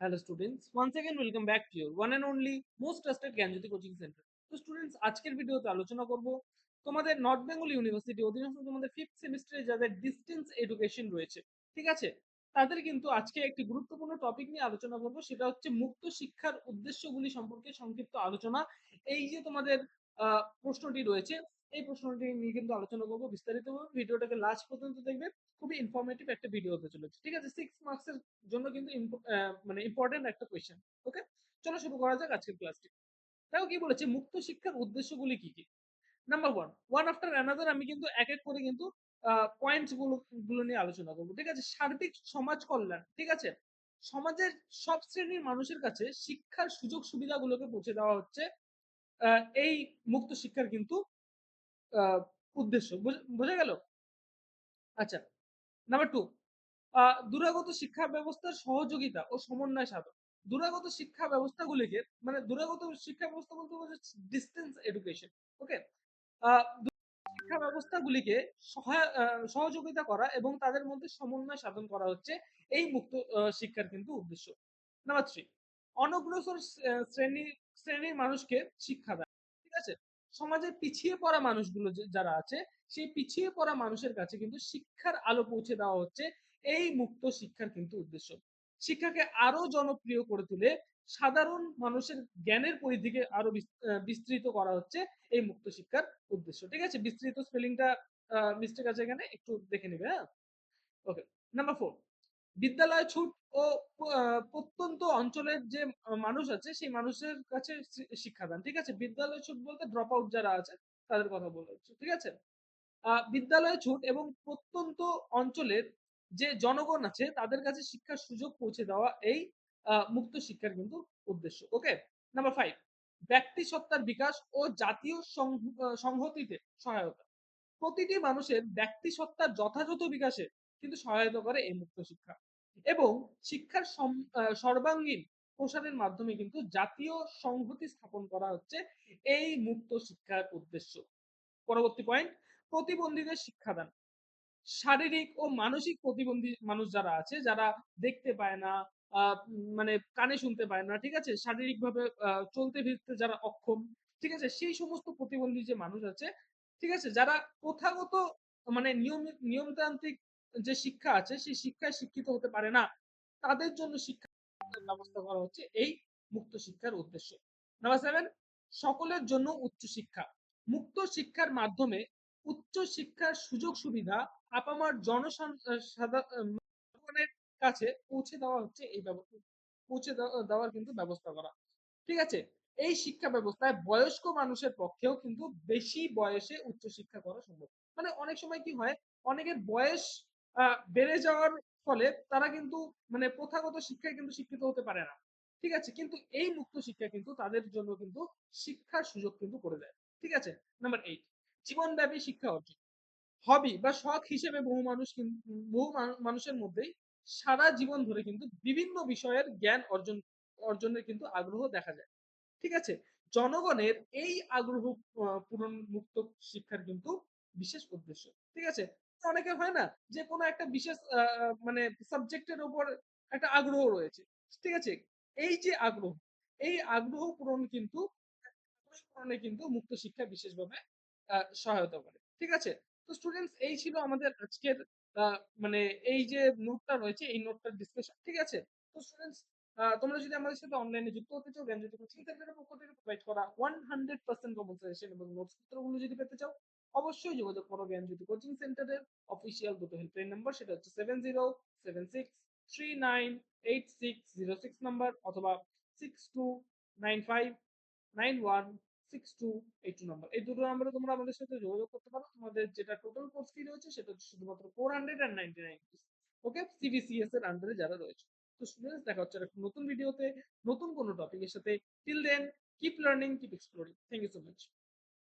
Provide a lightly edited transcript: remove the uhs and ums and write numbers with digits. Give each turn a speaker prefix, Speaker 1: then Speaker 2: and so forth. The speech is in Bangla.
Speaker 1: Hello students, once again welcome back to your one and only most trusted Gyanjyoti coaching centre. তো স্টুডেন্টস, আজকের ভিডিওতে আলোচনা করব তোমাদের নর্থ বেঙ্গল ইউনিভার্সিটি অধীনস্থ তোমাদের 5th সেমিস্টারে যাদের ডিস্টেন্স এডুকেশন রয়েছে, ঠিক আছে, তাদের কিন্তু আজকে একটি গুরুত্বপূর্ণ টপিক নিয়ে আলোচনা করব, সেটা হচ্ছে মুক্ত শিক্ষার উদ্দেশ্যগুলি সম্পর্কে সংক্ষিপ্ত আলোচনা। এই যে তোমাদের প্রশ্নটি রয়েছে, এই প্রশ্নটি নিয়ে কিন্তু আলোচনা করব বিস্তারিতভাবে। ভিডিওটাকে লাস্ট পর্যন্ত দেখবে, খুবই ইনফরমেটিভ একটা ভিডিও হতে চলেছে, ঠিক আছে। 6 মার্কসের জন্য কিন্তু মানে ইম্পর্টেন্ট একটা কোয়েশ্চেন। ওকে, চলো শুরু করা যাক আজকের ক্লাসটি। দেখো কি বলেছে, মুক্ত শিক্ষার উদ্দেশ্যগুলি কি কি। Number one, one after another আমি কিন্তু এক এক করে কিন্তু পয়েন্টস গুলো নিয়ে আলোচনা করবো, ঠিক আছে। সার্বিক সমাজ কল্যাণ, ঠিক আছে। সমাজের সব শ্রেণীর মানুষের কাছে শিক্ষার সুযোগ সুবিধাগুলোকে পৌঁছে দেওয়া হচ্ছে এই মুক্ত শিক্ষার কিন্তু আহ, উদ্দেশ্য। বোঝা গেল? আচ্ছা, নাম্বার টু, দূরাগত শিক্ষা ব্যবস্থার সহযোগিতা ও সমন্বয় সাধন। দূরাগত শিক্ষা ব্যবস্থাগুলিকে, মানে দূরাগত শিক্ষা ব্যবস্থা বলতে বোঝাচ্ছে ডিস্টেন্স এডুকেশন। ওকে, শিক্ষা ব্যবস্থাগুলিকে সহযোগিতা করা এবং তাদের মধ্যে সমন্বয় সাধন করা হচ্ছে এই মুক্ত শিক্ষার কিন্তু উদ্দেশ্য। নাম্বার থ্রি, অনগ্রসর শ্রেণীর মানুষকে শিক্ষা দেয়, ঠিক আছে। সমাজের পিছিয়ে পড়া মানুষগুলো যারা আছে, সেই পিছিয়ে পড়া মানুষের কাছে কিন্তু শিক্ষার আলো পৌঁছে দেওয়া হচ্ছে এই মুক্ত শিক্ষার কিন্তু উদ্দেশ্য। শিক্ষাকে আরো জনপ্রিয় করে তুলে সাধারণ মানুষের জ্ঞানের পরিধিকে আরো বিস্তৃত করা হচ্ছে এই মুক্ত শিক্ষার উদ্দেশ্য, ঠিক আছে। বিস্তৃত স্পেলিংটা মিস্টেক আছে, এখানে একটু দেখে নিবে, হ্যাঁ। ওকে, নাম্বার ফোর, বিদ্যালয় ছুট ও প্রত্যন্ত অঞ্চলের যে মানুষ আছে, সেই মানুষের কাছে শিক্ষাদান, ঠিক আছে। বিদ্যালয় ছুট বলতে ড্রপ আউট যারা আছে তাদের কথা বলা হচ্ছে, ঠিক আছে। বিদ্যালয় ছুট এবং প্রত্যন্ত অঞ্চলের যে জনগণ আছে তাদের কাছে শিক্ষার সুযোগ পৌঁছে দেওয়া এই মুক্ত শিক্ষার কিন্তু উদ্দেশ্য। ওকে, নাম্বার ফাইভ, ব্যক্তি সত্তার বিকাশ ও জাতীয় সংহতিতে সহায়তা। প্রতিটি মানুষের ব্যক্তি সত্তার যথাযথ বিকাশে কিন্তু সহায়তা করে এই মুক্ত শিক্ষা, এবং শিক্ষার সর্বাঙ্গীন প্রসারের মাধ্যমে কিন্তু জাতীয় সংহতি স্থাপন করা হচ্ছে এই মুক্ত শিক্ষার উদ্দেশ্য। পরবর্তী পয়েন্ট, প্রতিবন্ধীদের শিক্ষাদান। শারীরিক ও মানসিক প্রতিবন্ধী মানুষ যারা আছে, যারা দেখতে পায় না, মানে কানে শুনতে পায় না, ঠিক আছে, শারীরিক ভাবে চলতে ফিরতে যারা অক্ষম, ঠিক আছে, সেই সমস্ত প্রতিবন্ধী যে মানুষ আছে, ঠিক আছে, যারা প্রথাগত মানে নিয়মতান্ত্রিক যে শিক্ষা আছে সেই শিক্ষায় শিক্ষিত হতে পারে না, তাদের জন্য শিক্ষা ব্যবস্থা করা হচ্ছে এই মুক্ত শিক্ষার উদ্দেশ্য। নাম্বার সেভেন, সকলের জন্য উচ্চ শিক্ষা। মুক্ত শিক্ষার মাধ্যমে উচ্চ শিক্ষার সুযোগ সুবিধা আপামার জনসাধারণের কাছে পৌঁছে দেওয়া হচ্ছে, এই ব্যবস্থা পৌঁছে দেওয়ার কিন্তু ব্যবস্থা করা, ঠিক আছে। এই শিক্ষা ব্যবস্থায় বয়স্ক মানুষের পক্ষেও কিন্তু বেশি বয়সে উচ্চ শিক্ষা করা সম্ভব। মানে অনেক সময় কি হয়, অনেকের বয়স বেড়ে যাওয়ার ফলে তারা কিন্তু মানে প্রথাগত শিক্ষায় কিন্তু শিক্ষিত হতে পারে না, ঠিক আছে, কিন্তু এই মুক্ত শিক্ষা কিন্তু তাদের জন্য কিন্তু শিক্ষার সুযোগ কিন্তু করে দেয়, ঠিক আছে। নাম্বার এইট, জীবনব্যাপী শিক্ষা অর্জন। হবি বা শখ হিসেবে বহু মানুষের মধ্যেই সারা জীবন ধরে কিন্তু বিভিন্ন বিষয়ের জ্ঞান অর্জনের কিন্তু আগ্রহ দেখা যায়, ঠিক আছে। জনগণের এই আগ্রহ পূরণ মুক্ত শিক্ষার কিন্তু বিশেষ উদ্দেশ্য, ঠিক আছে। অনেকের হয় না যে কোনো একটা বিশেষ মানে সাবজেক্টের উপর একটা আগ্রহ রয়েছে, ঠিক আছে। এই যে আগ্রহ, এই আগ্রহ পূরণ কিন্তু মুক্ত শিক্ষা বিশেষভাবে সহায়তা করে, ঠিক আছে। তো স্টুডেন্টস, এই ছিল আমাদের আজকের মানে এই যে নোটটা রয়েছে, এই নোটটার ডিসকাশন, ঠিক আছে। তো স্টুডেন্টস, তোমরা যদি আমাদের সাথে অনলাইনে যুক্ত হতে চাও, জ্ঞানজ্যোতি কোচিং সেন্টারের পক্ষ থেকে প্রোভাইড করা 100% কমন সাজেশন এবং নোটস পত্রগুলো যদি পেতে চাও, অবশ্যই যোগাযোগ করো জ্ঞানজ্যোতি কোচিং সেন্টারের অফিসিয়াল দুটো হেল্পলাইন নাম্বার, সেটা হচ্ছে 7076398606 নাম্বার, অথবা 6295916282 নাম্বার। এই দুটো নাম্বারে তোমরা আমাদের সাথে যোগাযোগ করতে পারো। তোমাদের যেটা টোটাল কোর্স ফি রয়েছে সেটা হচ্ছে শুধুমাত্র 499 রুপিস। ওকে, সিবিসিএস এর আন্ডারে যারা রয়েছে। তো স্টুডেন্টস, দেখা হচ্ছে একটা নতুন ভিডিওতে নতুন কোনো টপিকের সাথে। Till then, keep learning, keep exploring. Thank you so much.